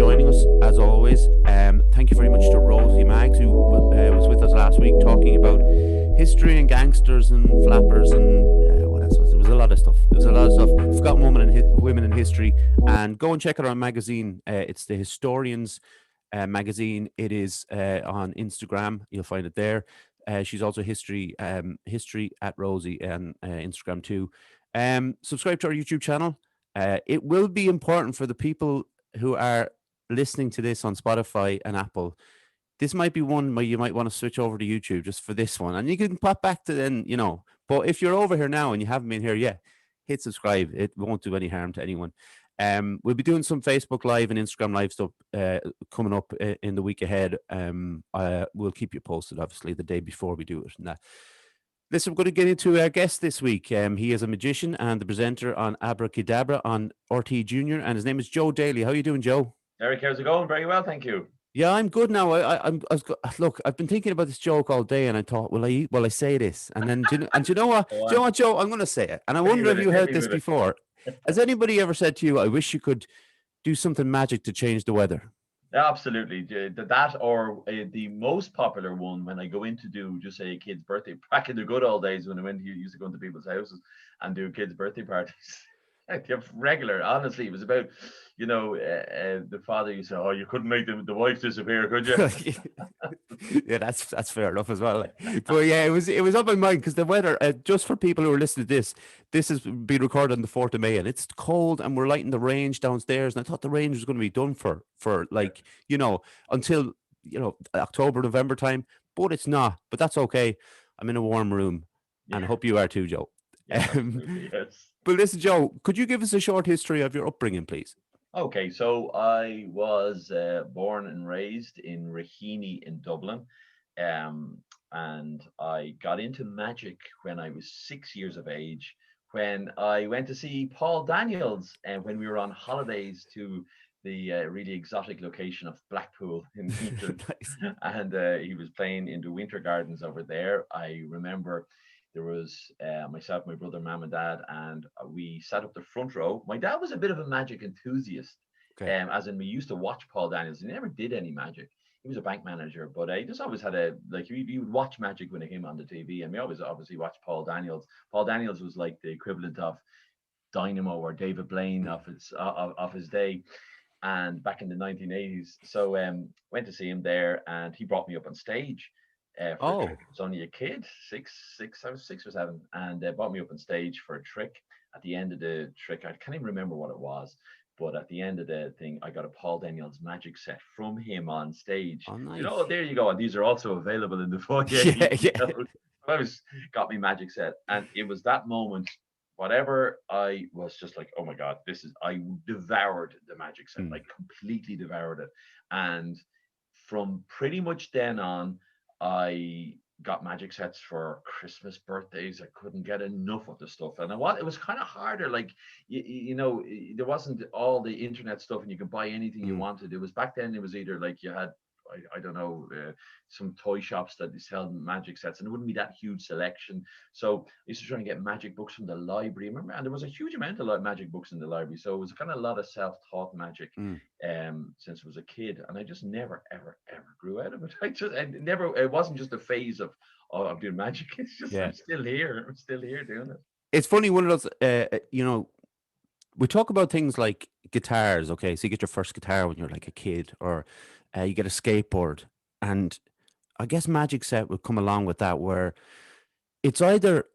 joining us as always. Thank you very much to Rosie Maggs, who was with us last week talking about history and gangsters and flappers and what else was there? Was a lot of stuff. There was a lot of stuff. Forgotten women in history, and go and check out our magazine. It's the Historians magazine. It is on Instagram. You'll find it there. She's also history at Rosie and Instagram too. Subscribe to our YouTube channel. It will be important for the people who are listening to this on Spotify and Apple. This might be one where you might want to switch over to YouTube just for this one, and you can pop back to then, But if you're over here now and you haven't been here yet, hit subscribe. It won't do any harm to anyone. We'll be doing some Facebook Live and Instagram Live stuff coming up in the week ahead. We'll keep you posted, obviously, the day before we do it. And that. Listen, we're going to get into our guest this week. He is a magician and the presenter on Abracadabra on RT Junior, and his name is Joe Daly. How are you doing, Joe? Eric, how's it going? Very well, thank you. Yeah, I'm good now. Look, I've been thinking about this joke all day, and I thought, will I say this? And then, do you know what? Do you know what, Joe? I'm going to say it. And I wonder if you heard this before. Has anybody ever said to you, I wish you could do something magic to change the weather? Absolutely. That or the most popular one when I go in to do just say a kid's birthday, back in the good old days when I used to go into people's houses and do kids' birthday parties. Regular, honestly, it was about, the father used to say, "Oh, you couldn't make the wife disappear, could you?" Yeah, that's fair enough as well. But yeah, it was on my mind because the weather. Just for people who are listening to this has been recorded on the 4th of May, and it's cold, and we're lighting the range downstairs. And I thought the range was going to be done for like until October, November time, but it's not. But that's okay. I'm in a warm room, and I hope you are too, Joe. Yes, yes. But listen, Joe, could you give us a short history of your upbringing, please? Okay, so I was born and raised in Raheny in Dublin, and I got into magic when I was 6 years of age, when I went to see Paul Daniels, and when we were on holidays to the really exotic location of Blackpool in England, Nice. and he was playing in the Winter Gardens over there. I remember there was myself, my brother, mom, and dad, and we sat up the front row. My dad was a bit of a magic enthusiast, Okay. as in we used to watch Paul Daniels. He never did any magic. He was a bank manager, but he just always had you would watch magic when it came on the TV, and we always obviously watched Paul Daniels. Paul Daniels was like the equivalent of Dynamo or David Blaine of his day, and back in the 1980s. So went to see him there, and he brought me up on stage. For a trick. I was only a kid, I was 6 or 7, and brought me up on stage for a trick. At the end of the trick, I can't even remember what it was, but at the end of the thing, I got a Paul Daniels magic set from him on stage. Oh, nice. There you go. And these are also available in the foyer. Yeah. I got me magic set, and it was that moment. Whatever, I was just like, oh my god, I devoured the magic set, like completely devoured it, and from pretty much then on, I got magic sets for Christmas, birthdays. I couldn't get enough of the stuff, and it was kind of harder. Like there wasn't all the internet stuff, and you could buy anything you wanted. It was back then. It was either like you had, I don't know, some toy shops that sell magic sets, and it wouldn't be that huge selection. So I used to try and get magic books from the library. Remember, and there was a huge amount of magic books in the library, so it was kind of a lot of self-taught magic. Since I was a kid, and I just never, ever, ever grew out of it. I never. It wasn't just a phase of doing magic. It's just I'm still here. I'm still here doing it. It's funny. One of those, we talk about things like guitars. Okay, so you get your first guitar when you're like a kid, or you get a skateboard, and I guess magic set would come along with that, where it's either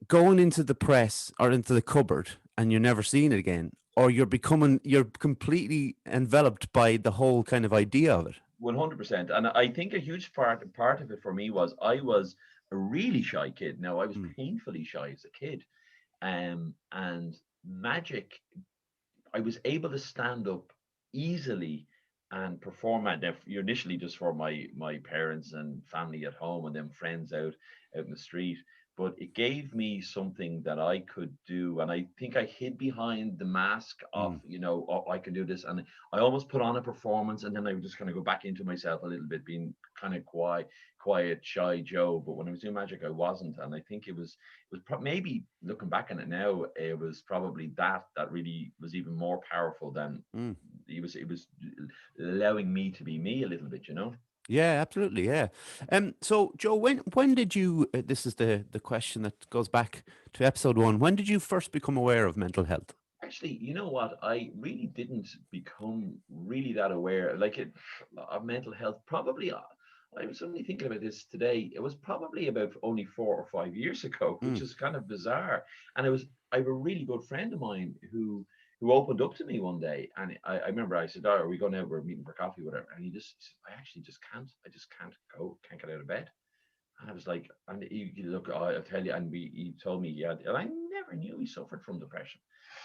going into the press or into the cupboard and you're never seeing it again, or you're completely enveloped by the whole kind of idea of it. 100%. And I think a huge part of it for me was I was a really shy kid. Now I was painfully shy as a kid, and magic, I was able to stand up easily and perform at initially just for my parents and family at home, and then friends out in the street. but it gave me something that I could do. And I think I hid behind the mask of, Mm. oh, I can do this. And I almost put on a performance, and then I would just kind of go back into myself a little bit, being kind of quiet, shy Joe. But when I was doing magic, I wasn't. And I think maybe looking back on it now, it was probably that really was even more powerful than Mm. it was allowing me to be me a little bit. Yeah, absolutely. Yeah. So Joe, when did you? This is the question that goes back to episode one. When did you first become aware of mental health? Actually, you know what? I really didn't become really that aware, like it, of mental health. Probably, I was only thinking about this today. It was probably about only 4 or 5 years ago, which Mm. is kind of bizarre. And I have a really good friend of mine who opened up to me one day, and I remember I said, "Oh, are we going out? We're meeting for coffee, whatever." And he said, "I actually just can't. I just can't go. Can't get out of bed." And I was like, and look, I'll tell you, and he told me he had, and I never knew he suffered from depression.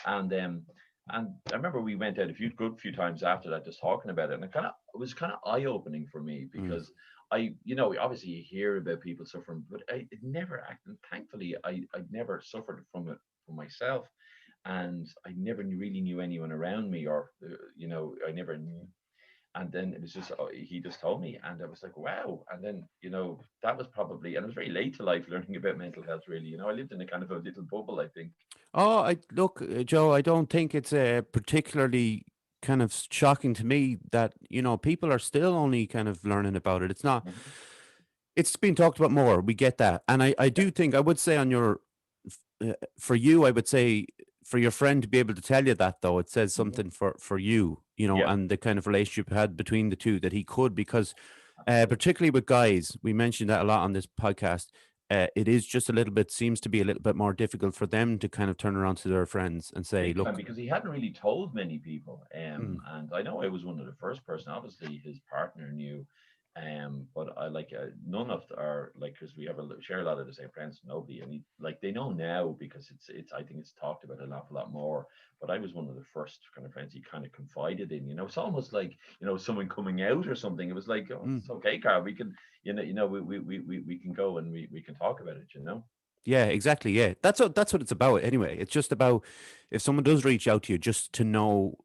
And I remember we went out a good few times after that, just talking about it, and it was kind of eye opening for me Mm. because obviously you hear about people suffering, but it never acted. Thankfully, I never suffered from it for myself, and I never really knew anyone around me, or I never knew. And then it was just he just told me, and I was like, wow. And then that was probably, and it was very late to life learning about mental health. Really, I lived in a kind of a little bubble, I think. Oh, I look, Joe. I don't think it's particularly kind of shocking to me that people are still only kind of learning about it. It's not. Mhm. It's been talked about more. We get that, and I Yeah. do think I would say on your for you, I would say for your friend to be able to tell you that though, it says Mhm. something for you, Yeah. and the kind of relationship you had between the two that he could because Absolutely. particularly with guys, we mentioned that a lot on this podcast. It is just a little bit seems to be a little bit more difficult for them to kind of turn around to their friends and say, Big time, "Look, because he hadn't really told many people. mm, And I know I was one of the first person. Obviously, his partner knew, but I like none of our, like, because we have share a lot of the same friends. Nobody, and like they know now because it's I think it's talked about an awful lot more. But I was one of the first kind of friends he kind of confided in. It's almost like someone coming out or something. It was like, oh, mm, it's okay, Carl. We can, we can go and we can talk about it. yeah, exactly, yeah." That's what it's about anyway. It's just about if someone does reach out to you, just to know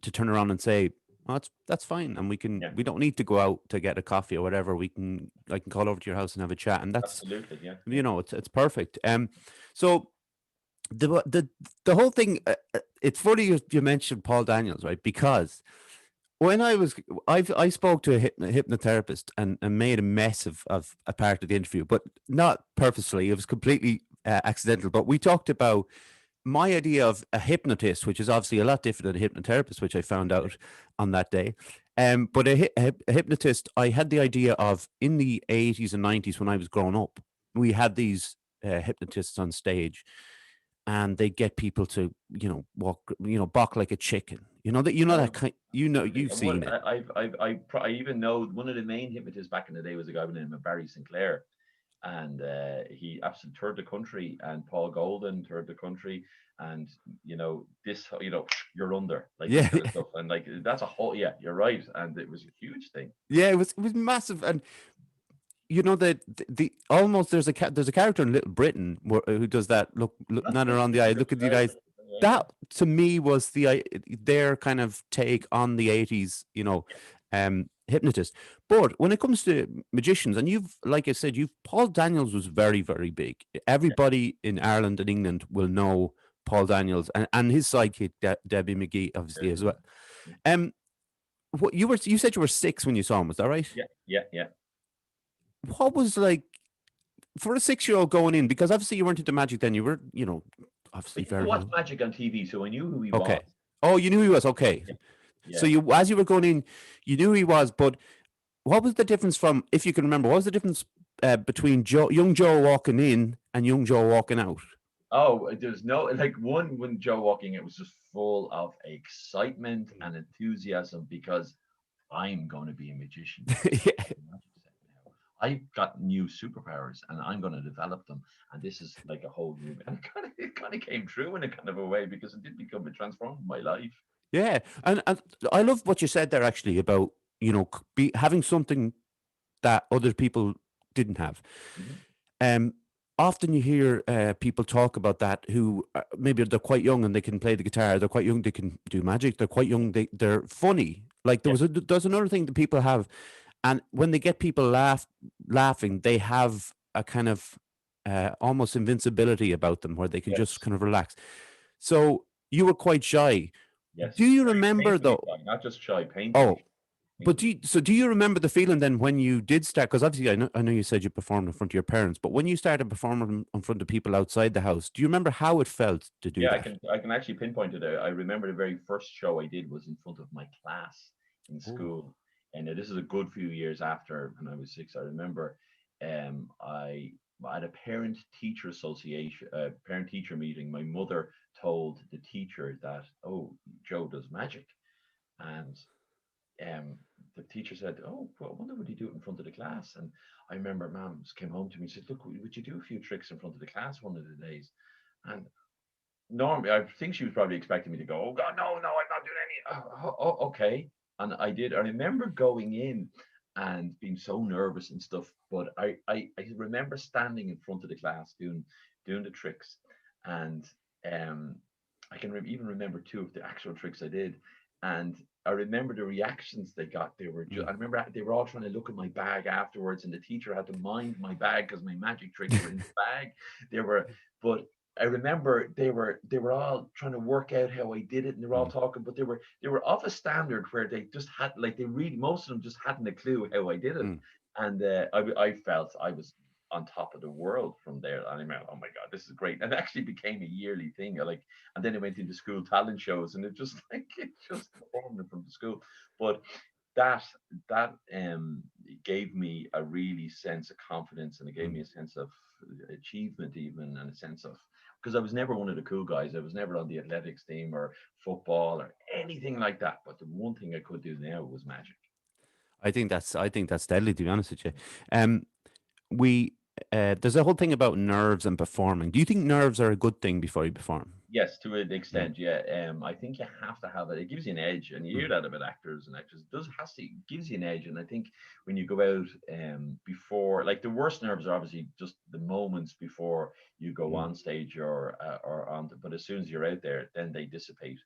to turn around and say, "Oh, that's fine," and Yeah, we don't need to go out to get a coffee or whatever. I can call over to your house and have a chat, and that's absolutely. Yeah, yeah. it's perfect. So the the whole thing, it's funny you mentioned Paul Daniels, right? Because when I spoke to a hypnotherapist and made a mess of a part of the interview, but not purposely. It was completely accidental. But we talked about my idea of a hypnotist, which is obviously a lot different than a hypnotherapist, which I found out on that day. But a hypnotist, I had the idea of in the 80s and 90s when I was growing up, we had these hypnotists on stage and they get people to walk balk like a chicken, that No, kind, absolutely. you've And seen what it. I even know one of the main hypnotists back in the day was a guy by the name of Barry Sinclair, and he absolutely toured the country, and Paul Golden toured the country, and this, you're under, like, this Yeah. kind of stuff, and like that's a whole, yeah, you're right, and it was a huge thing. Yeah, it was massive. And the almost there's a character in Little Britain who does that, look not around the eye, look at the eyes. That to me was their kind of take on the 80s, hypnotist. But when it comes to magicians, and you've, like I said, you've Paul Daniels was very, very big. Yeah. Everybody in Ireland and England will know Paul Daniels and his sidekick Debbie McGee, obviously, as well. Um, what you said you were 6 when you saw him, was that right? Yeah, yeah, yeah. What was like for a 6-year-old going in? Because obviously you weren't into magic then. You were, I obviously used to very watch young. Magic on TV, so I knew who he Okay. was. Oh, you knew he was okay. Yeah, So yeah. you, as you were going in, you knew he was. But what was the difference from, if you can remember, what was the difference between young Joe walking in and young Joe walking out? Oh, there's no, like, one, when Joe walking, it was just full of excitement Mm. and enthusiasm because I'm going to be a magician. Yeah. At the magic set now. I've got new superpowers and I'm going to develop them. And this is like a whole new, and it kind of came true in a kind of a way because it did become, it transformed my life. Yeah, and I love what you said there actually about having something that other people didn't have. Mhm. Um, often you hear people talk about that who maybe they're quite young and they can play the guitar. They're quite young, they can do magic. They're quite young, they're funny. Like Yes, there's another thing that people have, and when they get people laughing, they have a kind of almost invincibility about them where they can just yes, kind of relax. So you were quite shy. Do yes. you Very remember painfully though? shy, not just shy, painfully, Oh, but painfully. do you remember the feeling then when you did start? Because obviously I know you said you performed in front of your parents, but when you started performing in front of people outside the house, do you remember how it felt to do Yeah, that? I can actually pinpoint it. I remember the very first show I did was in front of my class in Oh, school, and this is a good few years after when I was 6. I remember, I at a parent teacher association, parent teacher meeting. My mother told the teacher that, oh, Joe does magic, and um, the teacher said, "Oh, well, I wonder would he do it in front of the class?" And I remember, Mum came home to me and said, "Look, would you do a few tricks in front of the class one of the days?" And normally, I think she was probably expecting me to go, "Oh God, no, no, I'm not doing any." Okay. And I did. I remember going in and being so nervous and stuff. But I remember standing in front of the class doing the tricks, and um, I can even remember two of the actual tricks I did, and I remember the reactions they got. They were just, mm, I remember they were all trying to look at my bag afterwards, and the teacher had to mind my bag because my magic tricks were in the bag. They were, but I remember they were all trying to work out how I did it, and they were all mm, talking, but they were of a standard where they just had like they really most of them just hadn't a clue how I did it, mm. and I felt I was on top of the world from there. And I remember, oh my god, this is great, and it actually became a yearly thing. And then it went into school talent shows, and it just like it just performed from the school, but that that gave me a really sense of confidence, and it gave Mm. me a sense of achievement even, and a sense of, because I was never one of the cool guys. I was never on the athletics team or football or anything like that. But the one thing I could do now was magic. I think that's deadly, to be honest with you. Um, we there's a whole thing about nerves and performing. Do you think nerves are a good thing before you perform? Yes, to an Mm, extent, yeah. I think you have to have it. It gives you an edge, and you hear mm, that about actors and actresses. It does has to gives you an edge, and I think when you go out before, like the worst nerves are obviously just the moments before you go mm. on stage or on. But as soon as you're out there, then they dissipate.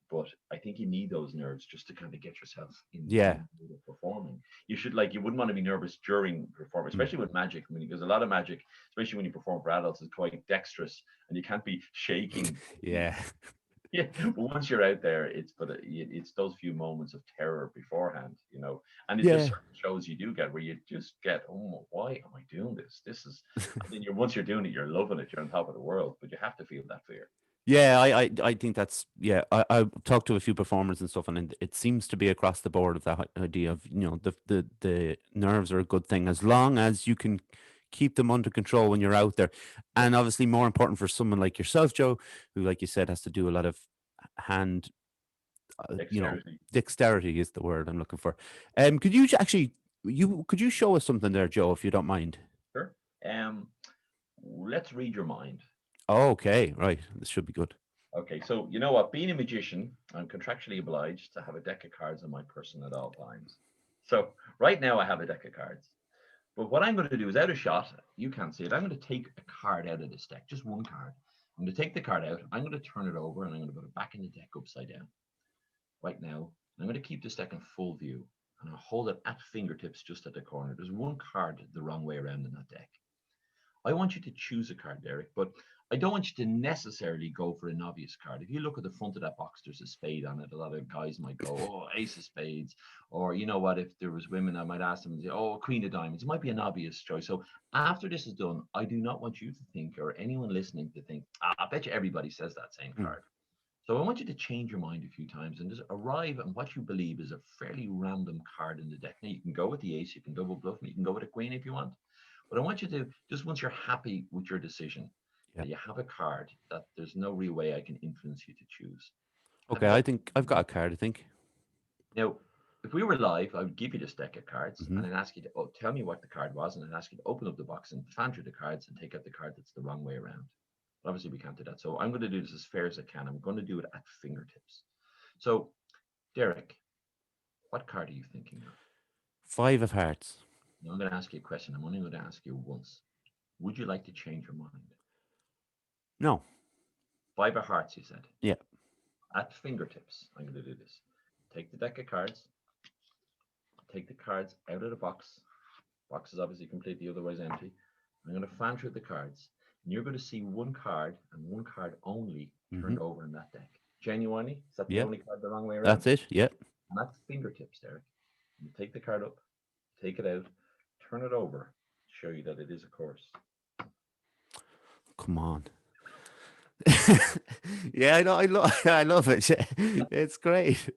But I think you need those nerves just to kind of get yourself in Yeah. the mood of performing. You should like you wouldn't want to be nervous during performing, Mm. especially with magic. I mean, because a lot of magic, especially when you perform for adults, is quite dexterous, and you can't be shaking. Yeah. Yeah, but once you're out there, it's those few moments of terror beforehand. And there's Yeah. certain shows you do get where you just get, oh, why am I doing this? This is, and then once you're doing it, you're loving it. You're on top of the world, but you have to feel that fear. Yeah, I think that's yeah. I talked to a few performers and stuff, and it seems to be across the board of that idea of the nerves are a good thing as long as you can keep them under control when you're out there, Yes, and obviously more important for someone like yourself, Joe, who, like you said, has to do a lot of hand, dexterity. dexterity is the word I'm looking for. Could you actually could you show us something there, Joe, if you don't mind? Sure. Um, let's read your mind. Okay, right, this should be good. Okay, so you know what? Being a magician, I'm contractually obliged to have a deck of cards on my person at all times. So right now I have a deck of cards. But what I'm going to do is out of shot, you can't see it. I'm going to take a card out of this deck, just one card. I'm going to take the card out. I'm going to turn it over and I'm going to put it back in the deck upside down. Right now, I'm going to keep this deck in full view and I'll hold it at fingertips just at the corner. There's one card the wrong way around in that deck. I want you to choose a card, Derek, but I don't want you to necessarily go for an obvious card. If you look at the front of that box, there's a spade on it. A lot of guys might go, oh, ace of spades. Or you know what, if there was women, I might ask them, and say, oh, queen of diamonds. It might be an obvious choice. So after this is done, I do not want you to think, or anyone listening to think, I bet you everybody says that same Mm. card. So I want you to change your mind a few times and just arrive at what you believe is a fairly random card in the deck. Now you can go with the ace, you can double bluff me, you can go with a queen if you want. But I want you to just once you're happy with your decision, Yeah. that you have a card that there's no real way I can influence you to choose. Have Okay, you I got think I've got a card. I think. now? If we were live, I would give you this deck of cards Hmm. and I'd ask you to tell me what the card was, and I'd ask you to open up the box and fan through the cards and take out the card that's the wrong way around. But obviously, we can't do that. So I'm going to do this as fair as I can. I'm going to do it at fingertips. So, Derek, what card are you thinking of? Five of hearts. Now I'm going to ask you a question. I'm only going to ask you once. Would you like to change your mind? No. Five of hearts, you said. Yeah. At fingertips, I'm going to do this. Take the deck of cards, take the cards out of the box. Box is obviously completely otherwise empty. I'm going to fan through the cards, and you're going to see one card and one card only Mm-hmm. turned over in that deck. Genuinely, is that the Yeah. only card the wrong way around? That's it. Yeah. And that's fingertips, Derek. You take the card up, take it out, turn it over, show you that it is a course. Come on. Yeah, I know. I love it. It's great.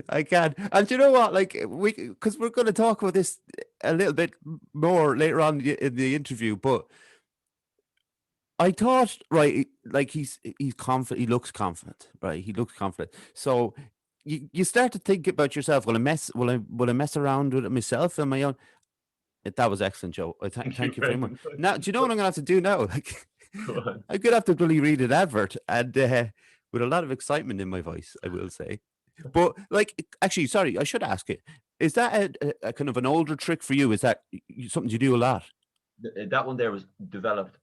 I can. And you know what? Like because we're going to talk about this a little bit more later on in the interview. But I thought, right, like he's confident. He looks confident, right? He looks confident. So you start to think about yourself. Will I mess around with it myself on my own? That was excellent, Joe. Thank you very much. Now, do you know what I'm going to have to do now? Like, Go on. I'm going to have to really read an advert and with a lot of excitement in my voice, I will say. But like, actually, sorry, I should ask it. Is that a kind of an older trick for you? Is that something you do a lot? That one there was developed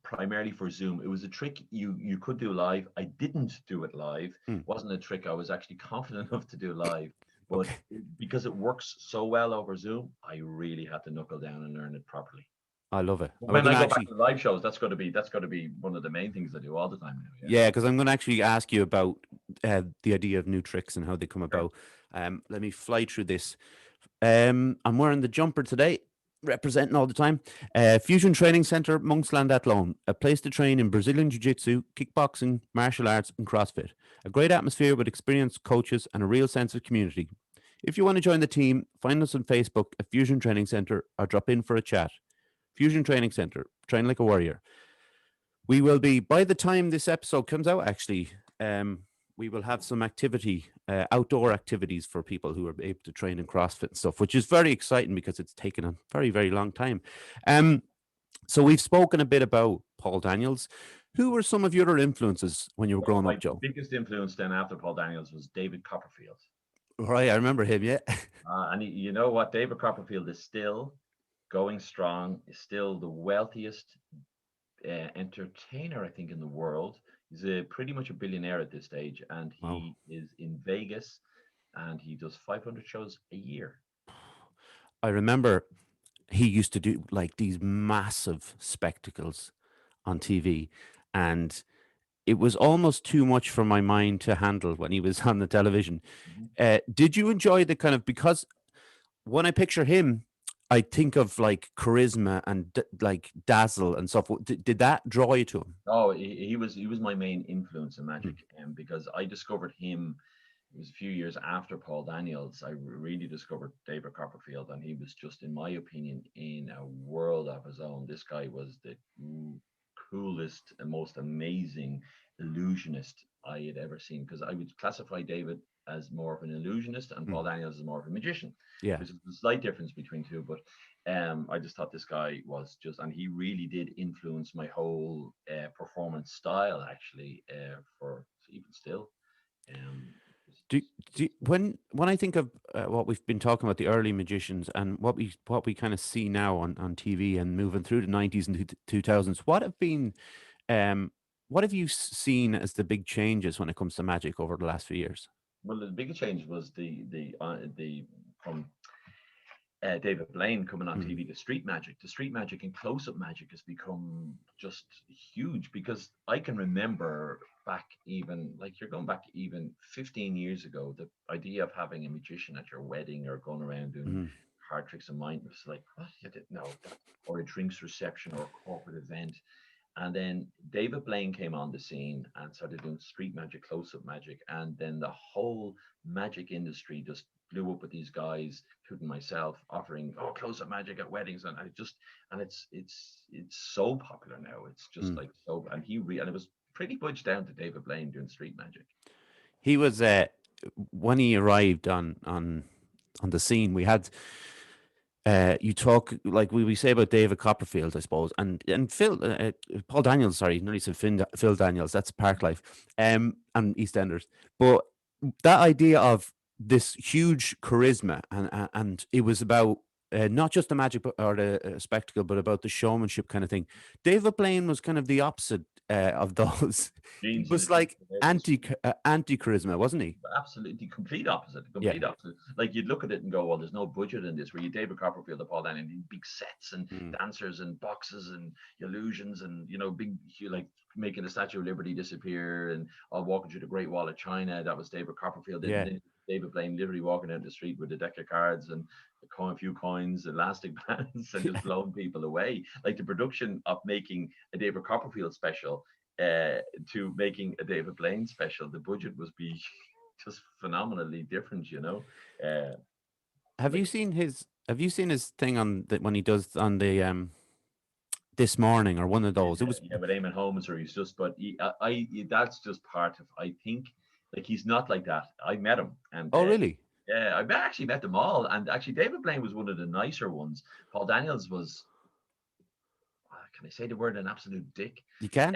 primarily for Zoom. It was a trick you could do live. I didn't do it live. Hmm. It wasn't a trick I was actually confident enough to do live. But Okay. because it works so well over Zoom, I really had to knuckle down and learn it properly. I love it. But We're when going I to go back actually, to live shows, that's got to be one of the main things I do all the time now. yeah, because I'm going to actually ask you about the idea of new tricks and how they come Sure. about. Let me fly through this. I'm wearing the jumper today, representing all the time. Fusion Training Center, Monksland Athlone, a place to train in Brazilian Jiu-Jitsu, kickboxing, martial arts, and CrossFit. A great atmosphere with experienced coaches and a real sense of community. If you want to join the team, find us on Facebook at Fusion Training Center or drop in for a chat. Fusion Training Center, train like a warrior. We will be, by the time this episode comes out, actually, we will have some activity, outdoor activities for people who are able to train in CrossFit and stuff, which is very exciting because it's taken a very, very long time. So we've spoken a bit about Paul Daniels. Who were some of your other influences when you were growing My up, Joe? biggest influence then after Paul Daniels was David Copperfield. Right, I remember him, yeah. And you know what? David Copperfield is still going strong, is still the wealthiest entertainer, I think, in the world. He's pretty much a billionaire at this stage, and he Wow. is in Vegas, and he does 500 shows a year. I remember he used to do like these massive spectacles on TV, and it was almost too much for my mind to handle when he was on the television. Did you enjoy the kind of, because when I picture him, I think of like charisma and like dazzle and stuff. Did that draw you to him? Oh, he was my main influence in magic, because I discovered him. It was a few years after Paul Daniels. I really discovered David Copperfield, and he was just, in my opinion, in a world of his own. This guy was the coolest and most amazing illusionist I had ever seen, because I would classify David as more of an illusionist and Paul Daniels as more of a magician. Yeah. There's a slight difference between two, but I just thought this guy was just, and he really did influence my whole performance style, actually, for even still. When I think of what we've been talking about, the early magicians, and what we kind of see now on TV and moving through the 90s and 2000s, what have you seen as the big changes when it comes to magic over the last few years? Well, the biggest change was the from David Blaine coming on TV, the street magic and close-up magic has become just huge, because I can remember back, even like you're going back even 15 years ago, the idea of having a magician at your wedding or going around doing card tricks and mind was like, what? You didn't know that, or a drinks reception or a corporate event. And then David Blaine came on the scene and started doing street magic, close-up magic, and then the whole magic industry just blew up with these guys, including myself, offering close-up magic at weddings, and it's so popular now. It's just like so, and and it was pretty much down to David Blaine doing street magic. He was when he arrived on the scene. We had. You talk like we say about David Copperfield, I suppose, and Phil Paul Daniels. Sorry, nearly said Phil Daniels. That's Parklife, and EastEnders. But that idea of this huge charisma, and it was about not just the magic or the spectacle, but about the showmanship kind of thing. David Blaine was kind of the opposite of those. He Jeans and a was t-shirt like without this. anti charisma, wasn't he? Absolutely complete opposite. Yeah. Complete opposite. Like you'd look at it and go, well, there's no budget in this. Where you David Copperfield, the Paul Daniel, big sets and Mm. dancers and boxes and illusions and big like making the Statue of Liberty disappear and all walking through the Great Wall of China. That was David Copperfield. And Yeah. then David Blaine literally walking down the street with a deck of cards and a few coins, elastic bands, and just blowing people away. Like the production of making a David Copperfield special uh, to making a David Blaine special, the budget was be just phenomenally different, Have you like seen his? Have you seen his thing on the, when he does on the this morning or one of those? It was. with Eamon Holmes, or he's just, but that's just part of, I think, like he's not like that. I met him, and Oh, really? yeah, actually met them all, and actually David Blaine was one of the nicer ones. Paul Daniels was, can I say the word, an absolute dick. You can.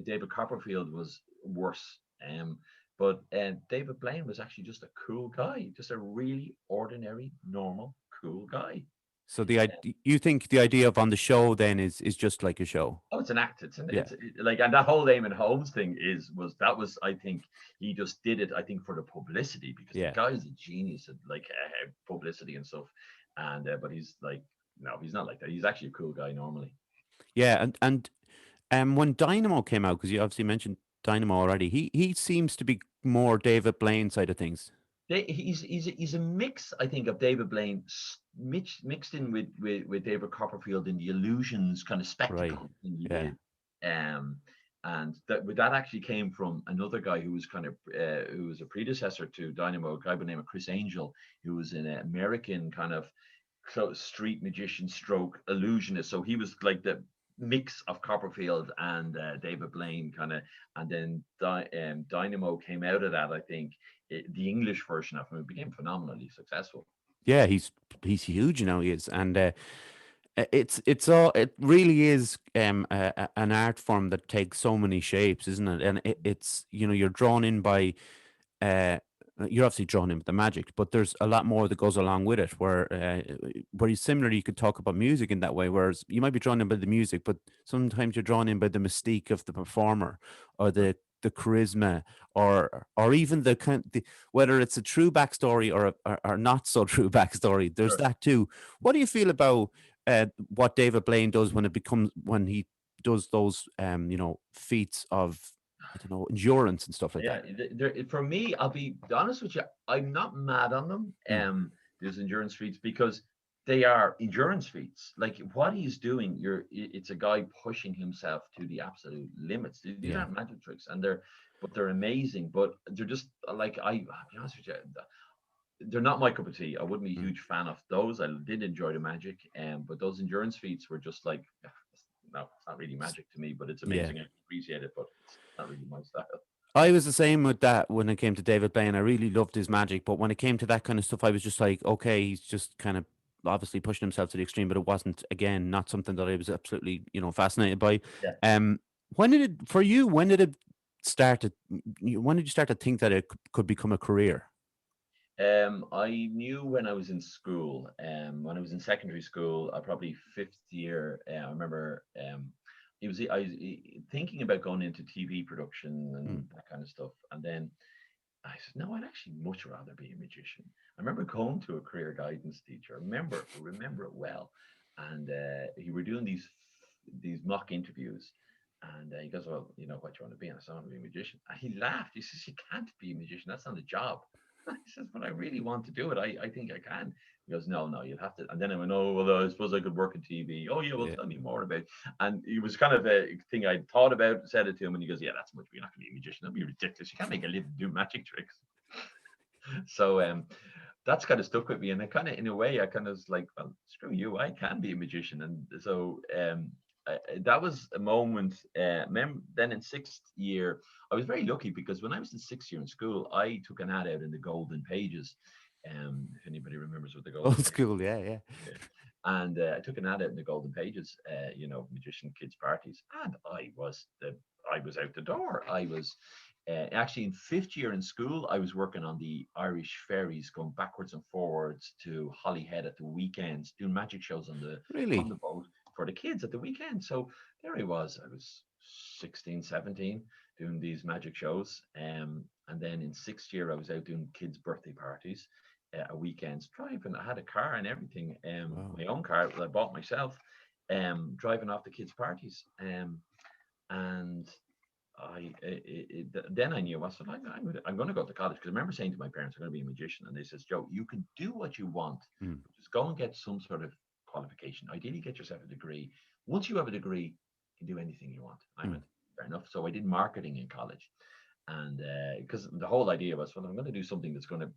David Copperfield was worse. But David Blaine was actually just a cool guy, just a really ordinary, normal, cool guy. So you think the idea of on the show then is just like a show? Oh, it's an act. Yeah. Like, and that whole Eamon Holmes thing was I think he just did it. I think for the publicity, because the Yeah. guy is a genius at like publicity and stuff. And but he's like, no, he's not like that. He's actually a cool guy normally. Yeah, and when Dynamo came out, because you obviously mentioned Dynamo already, he seems to be more David Blaine side of things. He's a mix, I think, of David Blaine mixed in with David Copperfield in the illusions kind of Right. spectacle thing he Yeah. did. Um, and that actually came from another guy who was kind of who was a predecessor to Dynamo, a guy by the name of Chris Angel, who was an American kind of street magician stroke illusionist. So he was like the mix of Copperfield and David Blaine kind of, and then Dynamo came out of that. I think the English version of him became phenomenally successful. Yeah, he's huge, he is, and it's all, it really is an art form that takes so many shapes, isn't it? And it's you're drawn in by uh you're obviously drawn in with the magic, but there's a lot more that goes along with it. Where similarly, you could talk about music in that way. Whereas you might be drawn in by the music, but sometimes you're drawn in by the mystique of the performer, or the charisma, or even whether it's a true backstory or not so true backstory. There's Sure. that too. What do you feel about what David Blaine does when he does those feats of, I don't know, endurance and stuff like Yeah, that? for me, I'll be honest with you. I'm not mad on them. Mm. These endurance feats, because they are endurance feats. Like what he's doing, it's a guy pushing himself to the absolute limits. These Yeah. aren't magic tricks, but they're amazing. But they're just like, I'll be honest with you, they're not my cup of tea. I wouldn't be a Mm. huge fan of those. I did enjoy the magic, but those endurance feats were just like, no, it's not really magic to me. But it's Yeah. amazing. I appreciate it, but it's not really my style. I was the same with that when it came to David Blaine. I really loved his magic, but when it came to that kind of stuff, I was just like, okay, he's just kind of obviously pushing himself to the extreme, but it wasn't, again, not something that I was absolutely, fascinated by. Yeah. Um, when did it, for you, when did it start to, when did you start to think that it could become a career? I knew when I was in school, when I was in secondary school, probably fifth year. I remember I was thinking about going into TV production Mm. and that kind of stuff. And then I said, no, I'd actually much rather be a magician. I remember going to a career guidance teacher. I remember it well. And he were doing these mock interviews. And he goes, well, what you want to be? And I said, I want to be a magician. And he laughed. He says, you can't be a magician. That's not a job. I says, but I really want to do it. I think I can. He goes, no, you'll have to. And then I went, oh, well, I suppose I could work in TV. Oh, yeah, well, Yeah. tell me more about it. And it was kind of a thing I thought about, said it to him, and he goes, yeah, that's much. You're not going to be a magician. That'd be ridiculous. You can't make a living doing magic tricks. So that's kind of stuck with me. And I kind of, in a way, I kind of was like, well, screw you. I can be a magician. And so that was a moment. Then in sixth year, I was very lucky because when I was in sixth year in school, I took an ad out in the Golden Pages. If anybody remembers what the Golden Old Pages, school, yeah. yeah. And I took an ad out in the Golden Pages, magician kids parties, and I was the I was out the door. I was actually in fifth year in school. I was working on the Irish ferries, going backwards and forwards to Holyhead at the weekends, doing magic shows on Really? the boat for the kids at the weekend. So there I was. I was 16, 17, doing these magic shows. And then in sixth year, I was out doing kids' birthday parties, a weekends driving. I had a car and everything, Wow. my own car that I bought myself, driving off the kids' parties. And then I knew I said I'm going to go to college because I remember saying to my parents I'm going to be a magician, and they says, Joe, you can do what you want, Mm. but just go and get some sort of qualification. Ideally, get yourself a degree. Once you have a degree, you can do anything you want. I Mm. went, fair enough. So I did marketing in college, and because the whole idea was, well, I'm going to do something that's going to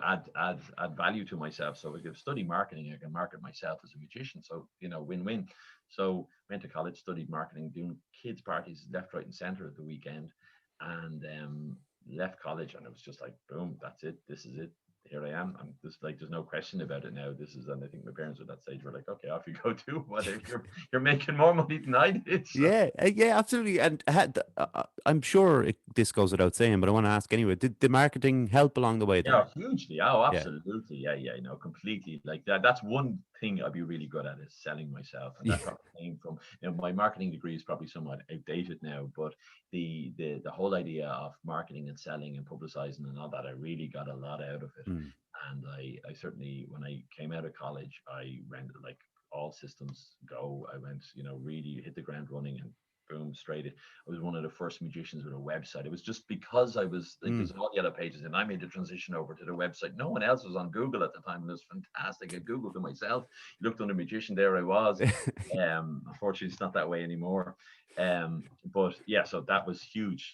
add value to myself. So if I study marketing, I can market myself as a magician. So win-win. So went to college, studied marketing, doing kids parties left, right, and center at the weekend, and left college, and it was just like boom, that's it. This is it. Here I am. I'm just like, there's no question about it now. This is, and I think my parents at that stage were like, okay, off you go too. Whether you're making more money than I did. So. Yeah, yeah, absolutely. And I'm sure this goes without saying, but I want to ask anyway. Did the marketing help along the way then? Yeah, hugely. Oh, Yeah. absolutely. Yeah, yeah, completely. Like that. That's one thing I'd be really good at, is selling myself. And that Yeah. probably came from, my marketing degree is probably somewhat outdated now, but the whole idea of marketing and selling and publicizing and all that, I really got a lot out of it. Mm. And I certainly, when I came out of college, I went like all systems go. I went, really hit the ground running, and boom, straight. I was one of the first magicians with a website. It was just because I was like, Mm. there's all yellow pages, and I made the transition over to the website. No one else was on Google at the time, and it was fantastic. I Googled it myself, looked under magician, there I was. Unfortunately, it's not that way anymore. But yeah, so that was hugely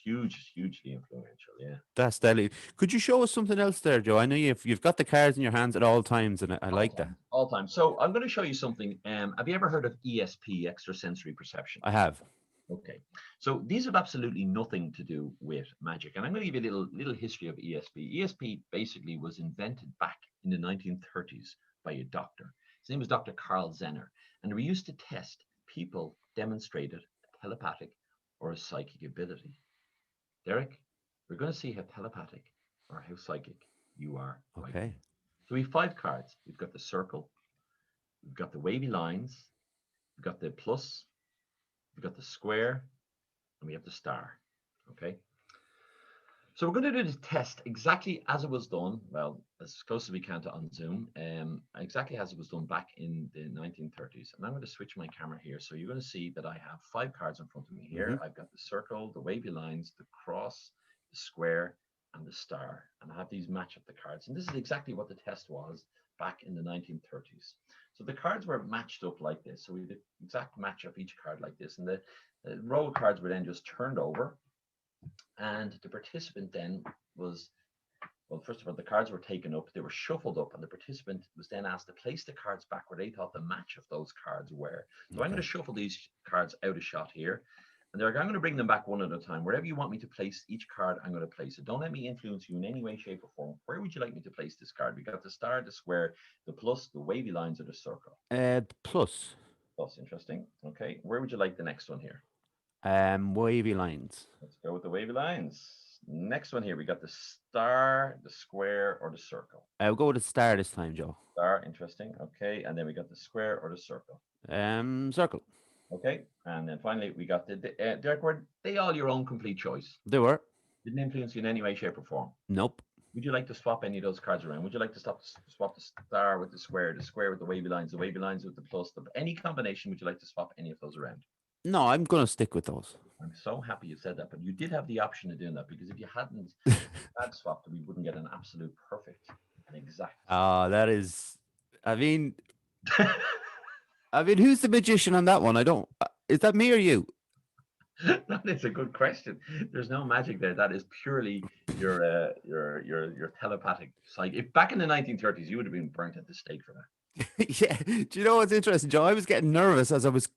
influential. Yeah. That's deadly. Could you show us something else there, Joe? I know you've got the cards in your hands at all times, and I All like that. time, all time. So I'm going to show you something. Have you ever heard of ESP, extrasensory perception? I have. Okay, so these have absolutely nothing to do with magic, and I'm going to give you a little history of ESP. ESP basically was invented back in the 1930s by a doctor. His name was Dr. Carl Zener, and we used to test people demonstrated a telepathic or a psychic ability. Derek, we're going to see how telepathic or how psychic you are right now. Okay. So we have 5 cards. We've got the circle, we've got the wavy lines, we've got the plus, we've got the square, and we have the star. Okay. So we're going to do this test exactly as it was done. Well, as close as we can to on Zoom, exactly as it was done back in the 1930s. And I'm going to switch my camera here. So you're going to see that I have 5 cards in front of me here. Mm-hmm. I've got the circle, the wavy lines, the cross, the square, and the star. And I have these match up the cards. And this is exactly what the test was back in the 1930s. So the cards were matched up like this. So we did exact match of each card like this. And the row of cards were then just turned over. And the participant then was, well, first of all, the cards were taken up, they were shuffled up, and the participant was then asked to place the cards back where they thought the match of those cards were. So I'm going to shuffle these cards out of shot here. And I'm going to bring them back one at a time. Wherever you want me to place each card, I'm going to place it. Don't let me influence you in any way, shape, or form. Where would you like me to place this card? We got the star, the square, the plus, the wavy lines, or the circle. Plus. Plus, interesting. Okay. Where would you like the next one here? Wavy lines. Let's go with the wavy lines. Next one here, we got the star, the square, or the circle. I'll go with the star this time, Joe. Star, interesting. Okay, and then we got the square or the circle. Circle. Okay, and then finally we got the Derek. Were they all your own complete choice? They were. Didn't influence you in any way, shape, or form? Nope. Would you like to swap any of those cards around? Would you like to swap the star with the square with the wavy lines with the plus, any combination? Would you like to swap any of those around? No, I'm going to stick with those. I'm so happy you said that, but you did have the option of doing that, because if you hadn't had swapped, we wouldn't get an absolute perfect and exact. That is, I mean, who's the magician on that one? I don't. Is that me or you? That is a good question. There's no magic there. That is purely your telepathic psyche. If back in the 1930s, you would have been burnt at the stake for that. Yeah. Do you know what's interesting, Joe? I was getting nervous as I was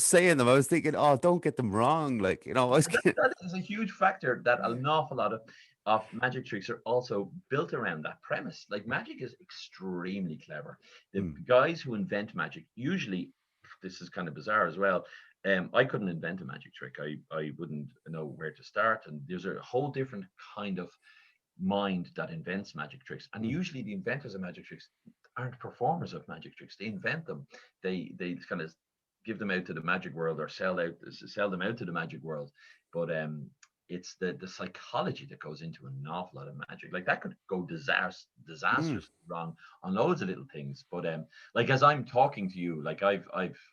saying them. I was thinking, oh, don't get them wrong. Like, I was getting... that is a huge factor, that an awful lot of magic tricks are also built around that premise. Like, magic is extremely clever. The guys who invent magic, usually, this is kind of bizarre as well, I couldn't invent a magic trick. I wouldn't know where to start. And there's a whole different kind of mind that invents magic tricks. And Mm. usually the inventors of magic tricks aren't performers of magic tricks. They invent them. They kind of give them out to the magic world or sell them out to the magic world. But it's the psychology that goes into an awful lot of magic. Like that could go Mm. disastrously wrong on loads of little things. But like as I'm talking to you, like I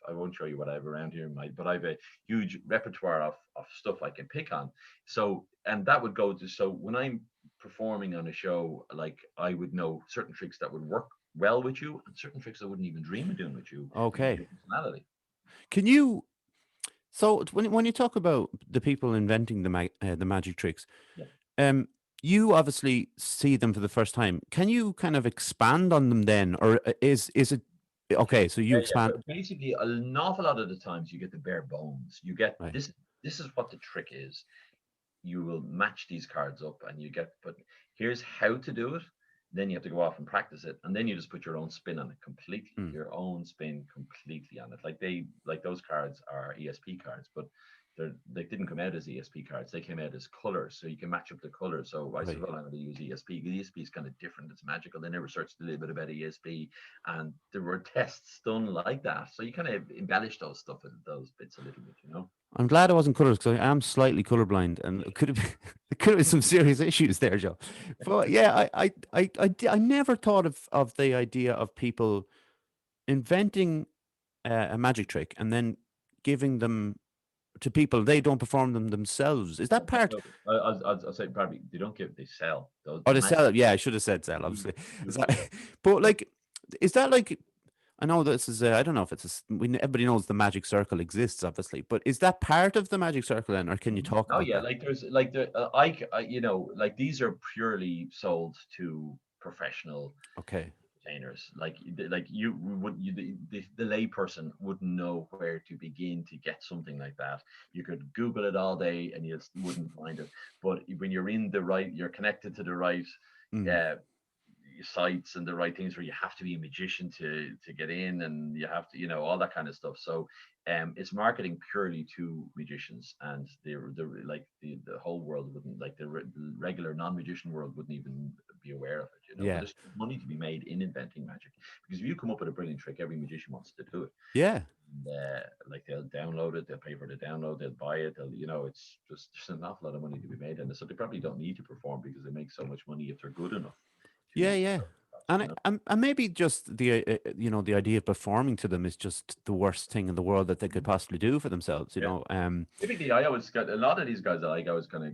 won't show you what I have around here, but I have a huge repertoire of stuff I can pick on. So and that would go to so when I'm performing on a show, like I would know certain tricks that would work well with you and certain tricks I wouldn't even dream of doing with you because of Okay. your personality. Can you? So when you talk about the people inventing the magic tricks, Yeah. um, you obviously see them for the first time. Can you kind of expand on them then, or is it okay? So you Yeah. expand, But basically, an awful lot of the times you get the bare bones. You get right? this. This is what the trick is. You will match these cards up, and you get. But here's how to do it. Then you have to go off and practice it, and then you just put your own spin on it completely. Mm. Your own spin completely on it. Like those cards are ESP cards, but they didn't come out as ESP cards. They came out as colors, so you can match up the colors. So I said, Right. well, I'm going to use ESP. ESP is kind of different. It's magical. Then I researched a little bit about ESP, and there were tests done like that. So you kind of embellish those stuff, those bits a little bit, you know. I'm glad I wasn't colours because I am slightly colorblind, and it could have been, there could have been some serious issues there, Joe. But yeah, I never thought of the idea of people inventing a magic trick and then giving them to people. They don't perform them themselves. Is that part? No, I'll say probably they don't give, they sell those Or the they magic. sell it? Yeah, I should have said sell. You, Obviously, is you, that, but like, is that like? I know this is. I don't know if it's. Everybody knows the magic circle exists, obviously, but is that part of the magic circle, then, or can you talk oh about yeah, that? like there's like you know, like these are purely sold to professional Okay. entertainers. Like you would you the lay person wouldn't know where to begin to get something like that. You could Google it all day and you wouldn't find it. But when you're in the right, you're connected to the right Mm. uh, sites and the right things where you have to be a magician to get in and you have to all that kind of stuff. So it's marketing purely to magicians, and the whole world wouldn't like the regular non-magician world wouldn't even be aware of it. But Yeah. there's money to be made in inventing magic, because if you come up with a brilliant trick, every magician wants to do it. Yeah. And, like they'll download it, they'll pay for the download, they'll buy it, it's just there's an awful lot of money to be made, and so they probably don't need to perform because they make so much money if they're good enough Yeah. to Yeah. that, And and maybe just the idea of performing to them is just the worst thing in the world that they could possibly do for themselves. Yeah. Um. Typically, I always got a lot of these guys. I always kind of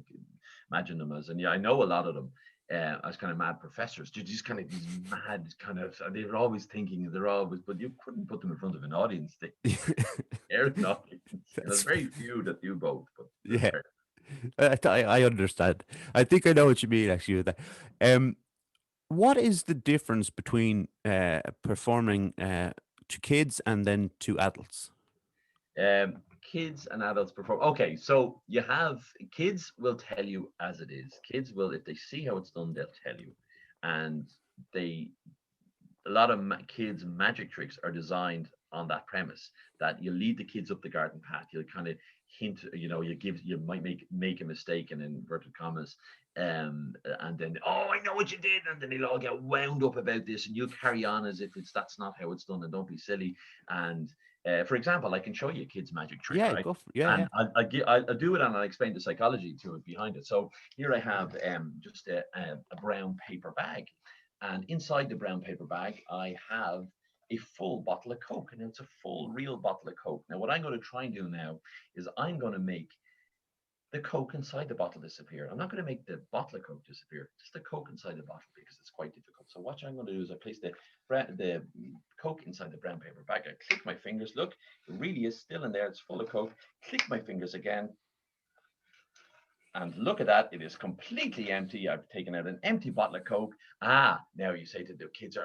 imagine them as, and yeah, I know a lot of them as kind of mad professors. They're just kind of these mad kind of. They're always thinking. They're always, but you couldn't put them in front of an audience. They're an audience. There's That's very few that do both, but there's yeah. very. I understand. I think I know what you mean actually with that. Um. What is the difference between performing to kids and then to adults? Kids and adults perform. Okay, so you have kids will tell you as it is. Kids will, if they see how it's done, they'll tell you, and they a lot of kids' magic tricks are designed on that premise that you lead the kids up the garden path. You'll kind of hint, you might make a mistake in inverted commas, and then I know what you did, and then they'll all get wound up about this, and you'll carry on as if that's not how it's done, and don't be silly. And for example, I can show you a kid's magic trick, Yeah, right? go for yeah, yeah. And I'll do it and I'll explain the psychology to it behind it. So here I have just a brown paper bag, and inside the brown paper bag, I have a full bottle of Coke, and it's a full, real bottle of Coke. Now, what I'm going to try and do now is I'm going to make the Coke inside the bottle disappear. I'm not going to make the bottle of Coke disappear, just the Coke inside the bottle, because it's quite difficult. So what I'm going to do is I place the Coke inside the brown paper bag. I click my fingers. Look, it really is still in there. It's full of Coke. Click my fingers again. And look at that, it is completely empty. I've taken out an empty bottle of Coke. Now you say to the kids,